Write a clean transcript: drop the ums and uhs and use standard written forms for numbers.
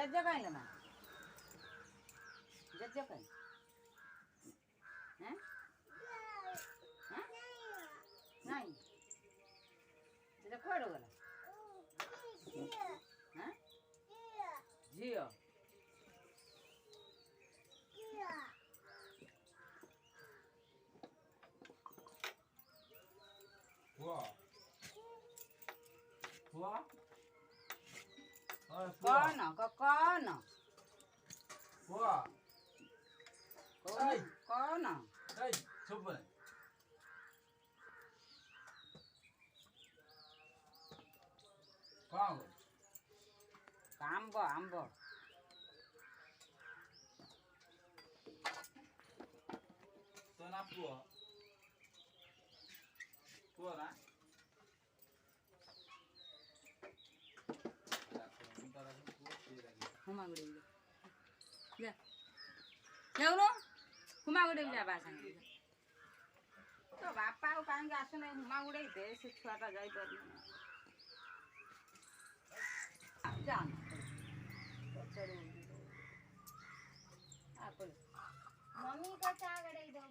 जज्जा Kayla ना जज्जा काय हैं हैं नाही तिला कोड गेला हैं जियो Fua. Fua. कौन कौन Fua. कौन कौन Hey, super. Pau. आंबो आंबो तो ना पुआ. Puआ ना. हुमागुडी जा ल्याउनु हुमागुडी जा बासँग तो बापा काहीँକି ଆସୁନାହିଁ ହୁମାଗୁଡ଼ି ଦେ ସେ ଛୁଆଟା ଯାଇପାରୁନି जान मम्मी को चा गड़े दो